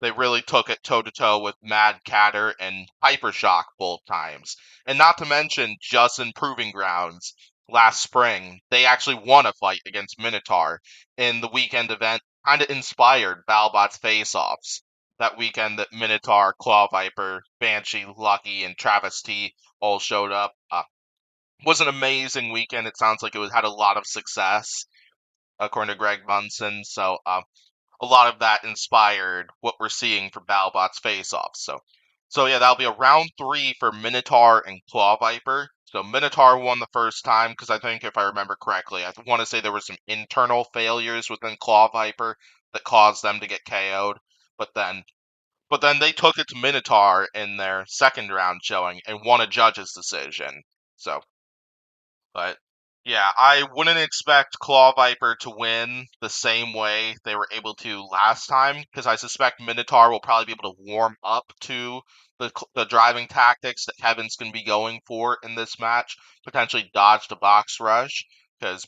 They really took it toe to toe with Mad Catter and Hypershock both times. And not to mention, just in Proving Grounds last spring, they actually won a fight against Minotaur in the weekend event, kind of inspired Battlebots Faceoffs. That weekend that Minotaur, Claw Viper, Banshee, Lucky, and Travis T all showed up. Was an amazing weekend. It sounds like had a lot of success, according to Greg Munson. So a lot of that inspired what we're seeing for Battlebots Faceoffs. So yeah, that'll be a round 3 for Minotaur and Claw Viper. So Minotaur won the first time because I think if I remember correctly, I want to say there were some internal failures within Claw Viper that caused them to get KO'd. But then but then they took it to Minotaur in their second round showing and won a judge's decision. So but yeah, I wouldn't expect Claw Viper to win the same way they were able to last time because I suspect Minotaur will probably be able to warm up to the driving tactics that Kevin's going to be going for in this match, potentially dodge the box rush because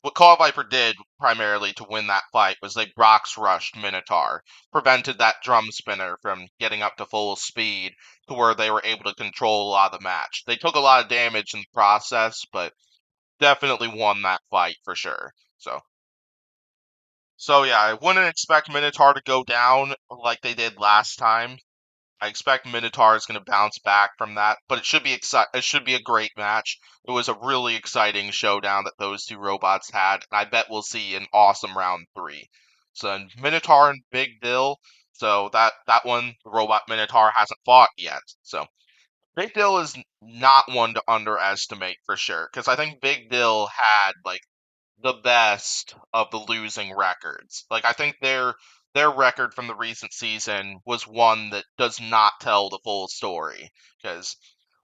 what Claw Viper did primarily to win that fight was they box rushed Minotaur, prevented that drum spinner from getting up to full speed to where they were able to control a lot of the match. They took a lot of damage in the process, but definitely won that fight for sure. So yeah, I wouldn't expect Minotaur to go down like they did last time. I expect Minotaur is going to bounce back from that, but it should be a great match. It was a really exciting showdown that those two robots had, and I bet we'll see an awesome round 3. So Minotaur and Big Dill. So that one, the robot Minotaur hasn't fought yet. So Big Dill is not one to underestimate for sure, because I think Big Dill had like the best of the losing records. Like I think their record from the recent season was one that does not tell the full story. Because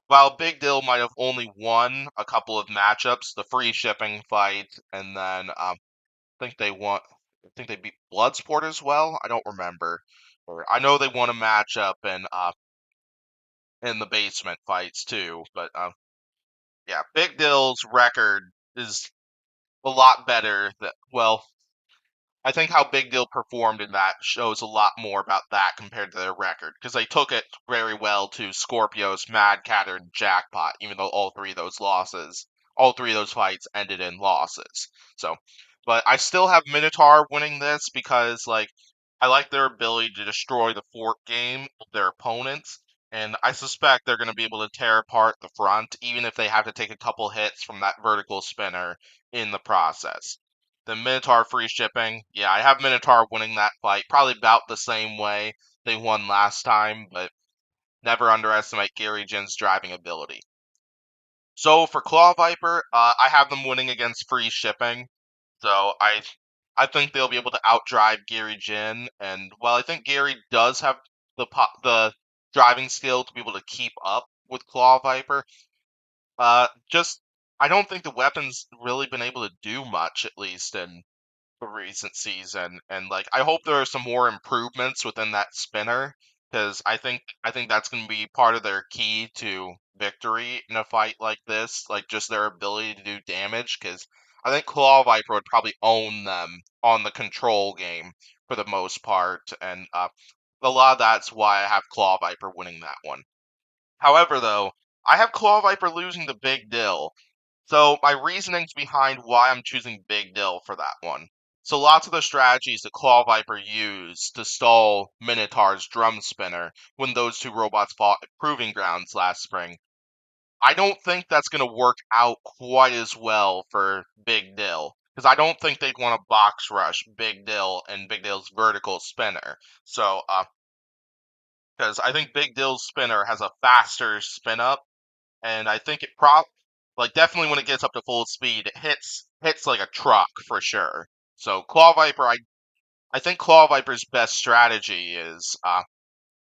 while Big Dill might have only won a couple of matchups, the free shipping fight, and then I think they won. I think they beat Bloodsport as well. I don't remember. Or I know they won a matchup in the basement fights too. But yeah, Big Dill's record is a lot better. That well, I think how Big Deal performed in that shows a lot more about that compared to their record because they took it very well to Scorpio's Mad Catter and Jackpot, even though all three of those fights ended in losses. So, but I still have Minotaur winning this because I like their ability to destroy the fort game of their opponents, and I suspect they're going to be able to tear apart the front, even if they have to take a couple hits from that vertical spinner in the process. The Minotaur free shipping. Yeah, I have Minotaur winning that fight. Probably about the same way they won last time, but never underestimate Gary Jin's driving ability. So for Claw Viper, I have them winning against free shipping. So I think they'll be able to outdrive Gary Jin. And while I think Gary does have the driving skill to be able to keep up with Claw Viper, just I don't think the weapon's really been able to do much, at least in recent season, and I hope there are some more improvements within that spinner because I think that's going to be part of their key to victory in a fight like this, like just their ability to do damage. Because I think Claw Viper would probably own them on the control game for the most part, and a lot of that's why I have Claw Viper winning that one. However, though, I have Claw Viper losing to Big Dill, so my reasonings behind why I'm choosing Big Dill for that one. So lots of the strategies that Claw Viper used to stall Minotaur's drum spinner when those two robots fought at Proving Grounds last spring. I don't think that's going to work out quite as well for Big Dill. Because I don't think they'd want to box rush Big Dill and Big Dill's vertical spinner. So, because I think Big Dill's spinner has a faster spin up and I think it definitely when it gets up to full speed, it hits like a truck for sure. So Claw Viper, I think Claw Viper's best strategy is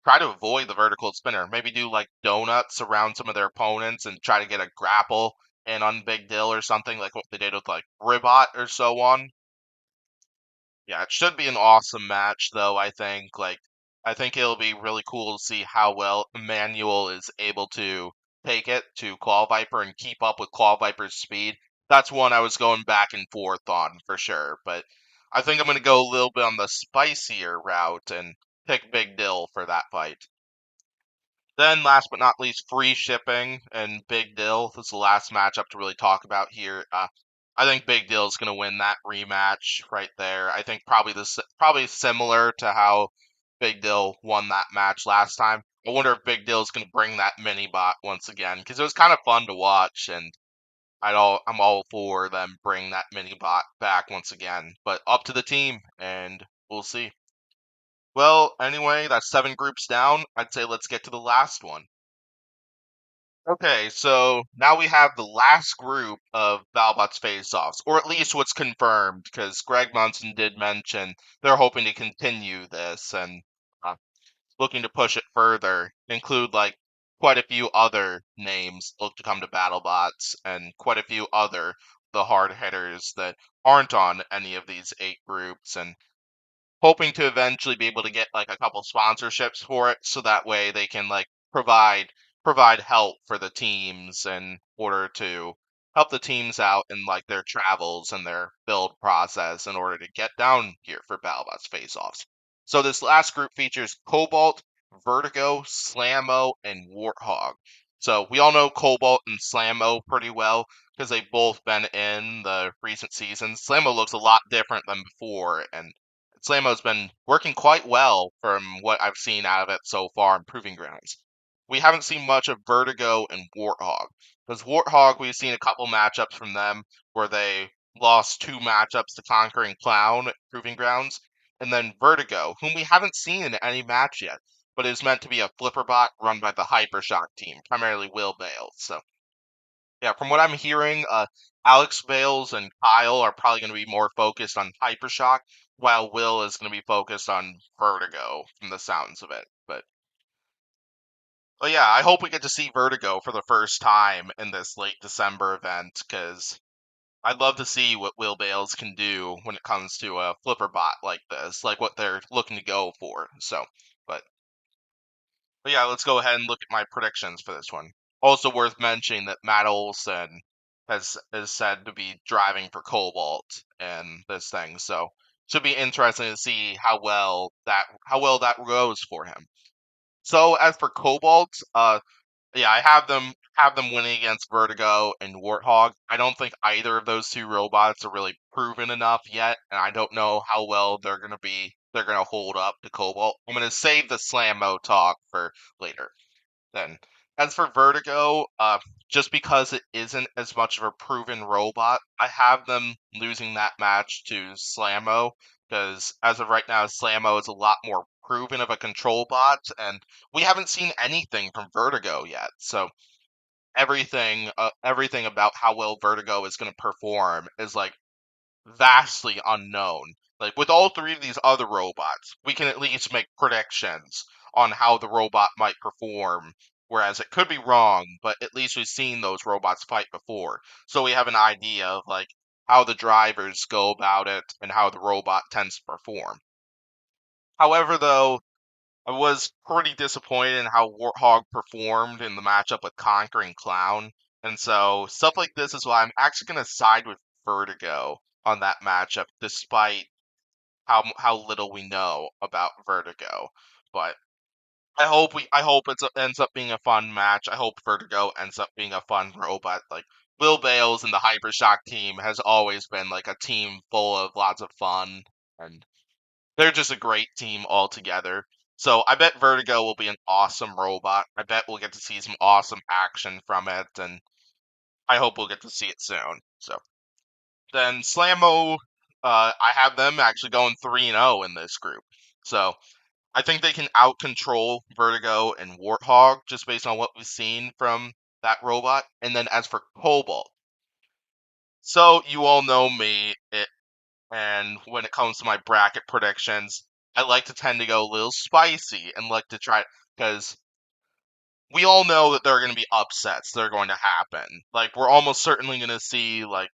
try to avoid the vertical spinner. Maybe do like donuts around some of their opponents and try to get a grapple and on Big Dill or something like what they did with like Ribot or so on. Yeah, it should be an awesome match, though, I think. I think it'll be really cool to see how well Emmanuel is able to take it to Claw Viper and keep up with Claw Viper's speed. That's one I was going back and forth on for sure, but I think I'm going to go a little bit on the spicier route and pick Big Dill for that fight. Then, last but not least, free shipping and Big Dill. This is the last matchup to really talk about here. I think Big Dill is going to win that rematch right there. I think probably similar to how Big Dill won that match last time. I wonder if Big Dill is going to bring that mini bot once again because it was kind of fun to watch, and I'm all for them bring that mini bot back once again. But up to the team, and we'll see. Well, anyway, that's 7 groups down. I'd say let's get to the last one. Okay, so now we have the last group of Battlebots Faceoffs, or at least what's confirmed, because Greg Munson did mention they're hoping to continue this and uh, looking to push it further, include quite a few other names look to come to BattleBots and quite a few other the hard hitters that aren't on any of these 8 groups, and hoping to eventually be able to get a couple sponsorships for it so that way they can provide provide help for the teams in order to help the teams out in their travels and their build process in order to get down here for BattleBots Face-Offs. So this last group features Cobalt, Vertigo, Slammo, and Warthog. So we all know Cobalt and Slammo pretty well because they've both been in the recent seasons. Slammo looks a lot different than before, and Slammo's been working quite well from what I've seen out of it so far in Proving Grounds. We haven't seen much of Vertigo and Warthog. Because Warthog, we've seen a couple matchups from them where they lost 2 matchups to Conquering Clown at Proving Grounds. And then Vertigo, whom we haven't seen in any match yet, but is meant to be a flipper bot run by the Hypershock team, primarily Will Bales. So yeah, from what I'm hearing, Alex Bales and Kyle are probably going to be more focused on Hypershock, while Will is going to be focused on Vertigo from the sounds of it. But yeah, I hope we get to see Vertigo for the first time in this late December event because I'd love to see what Will Bales can do when it comes to a flipper bot like this, like what they're looking to go for. But but yeah, let's go ahead and look at my predictions for this one. Also worth mentioning that Matt Olson is said to be driving for Cobalt in this thing, so should be interesting to see how well that goes for him. So as for Cobalt, yeah, I have them winning against Vertigo and Warthog. I don't think either of those two robots are really proven enough yet, and I don't know how well they're gonna hold up to Cobalt. I'm gonna save the Slammo talk for later. Then, as for Vertigo, just because it isn't as much of a proven robot, I have them losing that match to Slammo because as of right now, Slammo is a lot more proven of a control bot, and we haven't seen anything from Vertigo yet. So everything about how well Vertigo is going to perform is like vastly unknown. Like with all three of these other robots, we can at least make predictions on how the robot might perform. Whereas it could be wrong, but at least we've seen those robots fight before. So we have an idea of like how the drivers go about it and how the robot tends to perform. However, though, I was pretty disappointed in how Warthog performed in the matchup with Conquering Clown. And so stuff like this is why I'm actually going to side with Vertigo on that matchup, despite how little we know about Vertigo. But I hope it ends up being a fun match. I hope Vertigo ends up being a fun robot. Like Will Bales and the Hypershock team has always been like a team full of lots of fun, and they're just a great team altogether. So I bet Vertigo will be an awesome robot. I bet we'll get to see some awesome action from it, and I hope we'll get to see it soon. So then Slammo, I have them actually going 3-0 in this group. So I think they can out control Vertigo and Warthog just based on what we've seen from that robot. And then as for Cobalt, so you all know me, and when it comes to my bracket predictions, I like to tend to go a little spicy and like to try because we all know that there are going to be upsets that are going to happen. Like we're almost certainly going to see like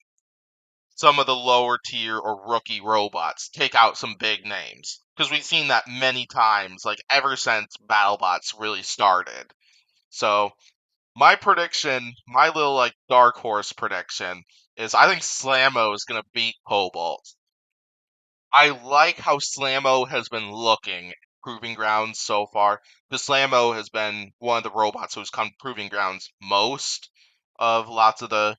some of the lower tier or rookie robots take out some big names because we've seen that many times, like ever since BattleBots really started. So my prediction, my little like dark horse prediction, is I think Slammo is going to beat Cobalt. I like how Slammo has been looking Proving Grounds so far. The Slammo has been one of the robots who's come Proving Grounds most of lots of the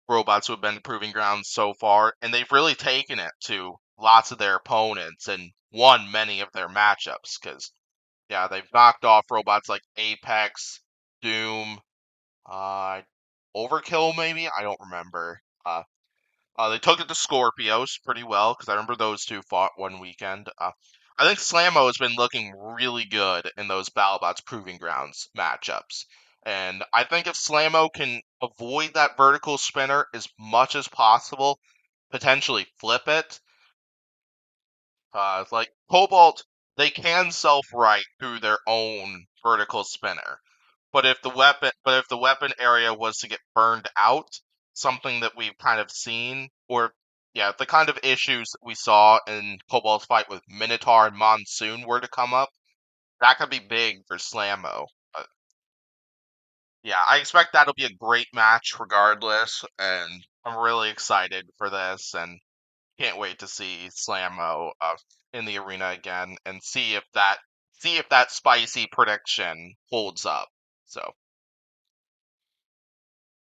robots who have been Proving Grounds so far, and they've really taken it to lots of their opponents and won many of their matchups. Because yeah, they've knocked off robots like Apex, Doom, uh, Overkill maybe I don't remember. They took it to Scorpios pretty well because I remember those two fought one weekend. I think Slammo has been looking really good in those BattleBots Proving Grounds matchups. And I think if Slammo can avoid that vertical spinner as much as possible, potentially flip it, like Cobalt, they can self-right through their own vertical spinner. But if the weapon area was to get burned out, something that we've kind of seen, or yeah, the kind of issues that we saw in Cobalt's fight with Minotaur and Monsoon were to come up, that could be big for Slammo. But yeah, I expect that'll be a great match regardless, and I'm really excited for this and can't wait to see Slammo in the arena again and see if that spicy prediction holds up. So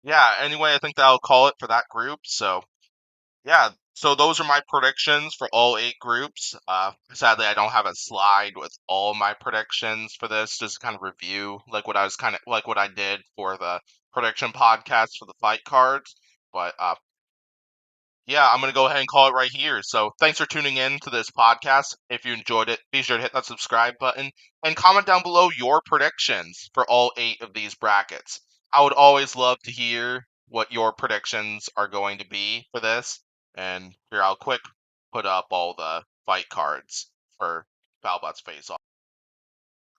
yeah, anyway, I think that'll call it for that group. So yeah, so those are my predictions for all 8 groups. Sadly, I don't have a slide with all my predictions for this, just to kind of review like what I did for the prediction podcast for the fight cards. But yeah, I'm gonna go ahead and call it right here. So thanks for tuning in to this podcast. If you enjoyed it, be sure to hit that subscribe button and comment down below your predictions for all 8 of these brackets. I would always love to hear what your predictions are going to be for this. And here, I'll quick put up all the fight cards for Battlebots Face Off.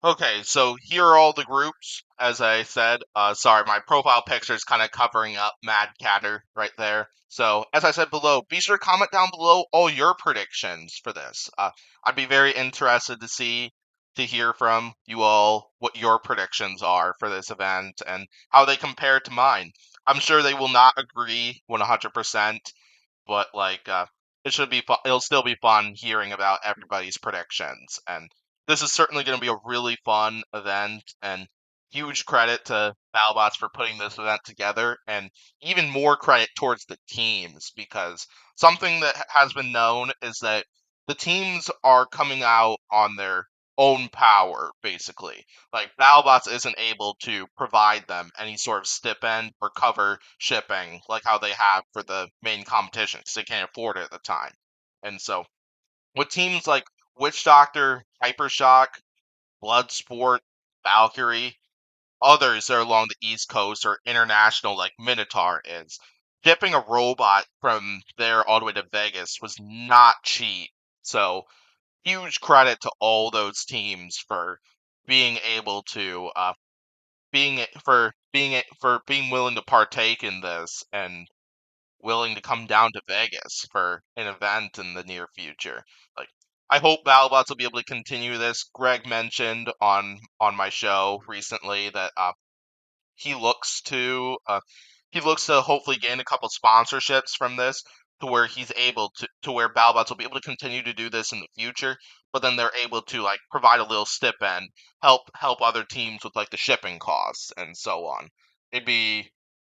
Okay, so here are all the groups. As I said, sorry, my profile picture is kind of covering up Mad Catter right there. So, as I said below, be sure to comment down below all your predictions for this. I'd be very interested to hear from you all what your predictions are for this event and how they compare to mine. I'm sure they will not agree 100%, but it should be fun. It'll still be fun hearing about everybody's predictions, and this is certainly going to be a really fun event. And huge credit to BattleBots for putting this event together, and even more credit towards the teams, because something that has been known is that the teams are coming out on their own power, basically. Like, BattleBots isn't able to provide them any sort of stipend or cover shipping like how they have for the main competition, because they can't afford it at the time. And so, with teams like Witch Doctor, Hypershock, Bloodsport, Valkyrie, others that are along the East Coast or international like Minotaur is, shipping a robot from there all the way to Vegas was not cheap. So, huge credit to all those teams for being able to for being willing to partake in this and willing to come down to Vegas for an event in the near future. Like, I hope BattleBots will be able to continue this. Greg mentioned on my show recently that he looks to hopefully gain a couple sponsorships from this, to where he's able to where BattleBots will be able to continue to do this in the future, but then they're able to like provide a little stipend, help other teams with like the shipping costs and so on. It'd be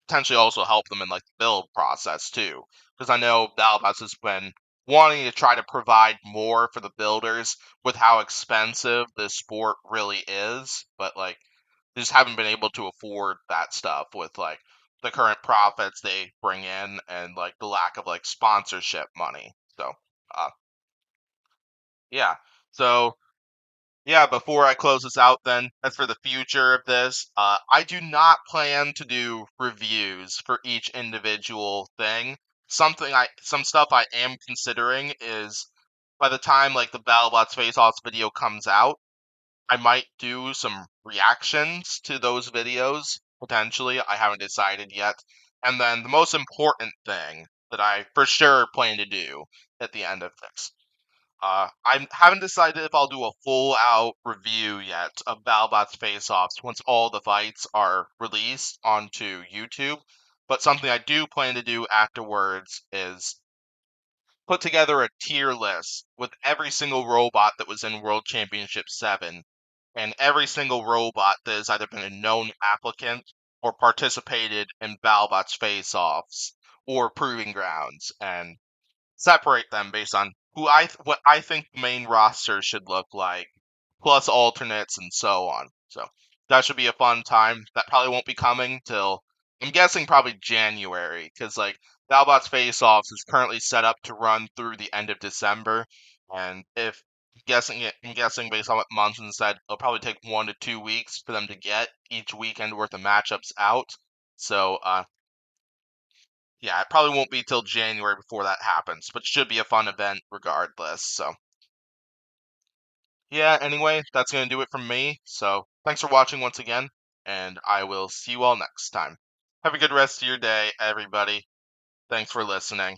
potentially also help them in like the build process too, because I know BattleBots has been wanting to try to provide more for the builders with how expensive this sport really is, but like they just haven't been able to afford that stuff with like the current profits they bring in and like the lack of like sponsorship money. So, uh, yeah. So, yeah, before I close this out, then, as for the future of this, I do not plan to do reviews for each individual thing. Some stuff I am considering is, by the time like the BattleBots Face-Offs video comes out, I might do some reactions to those videos, potentially. I haven't decided yet. And then the most important thing that I for sure plan to do at the end of this. I haven't decided if I'll do a full out review yet of BattleBots Face-Offs once all the fights are released onto YouTube. But something I do plan to do afterwards is put together a tier list with every single robot that was in World Championship 7 and every single robot that has either been a known applicant or participated in BattleBots Face-Offs or Proving Grounds, and separate them based on what I think the main roster should look like, plus alternates and so on. So that should be a fun time. That probably won't be coming till, I'm guessing, probably January, because like Battlebots Face Offs is currently set up to run through the end of December, and if I'm guessing based on what Munson said, it'll probably take 1 to 2 weeks for them to get each weekend worth of matchups out. So yeah, it probably won't be till January before that happens, but should be a fun event regardless. So, yeah, anyway, that's going to do it from me. So, thanks for watching once again, and I will see you all next time. Have a good rest of your day, everybody. Thanks for listening.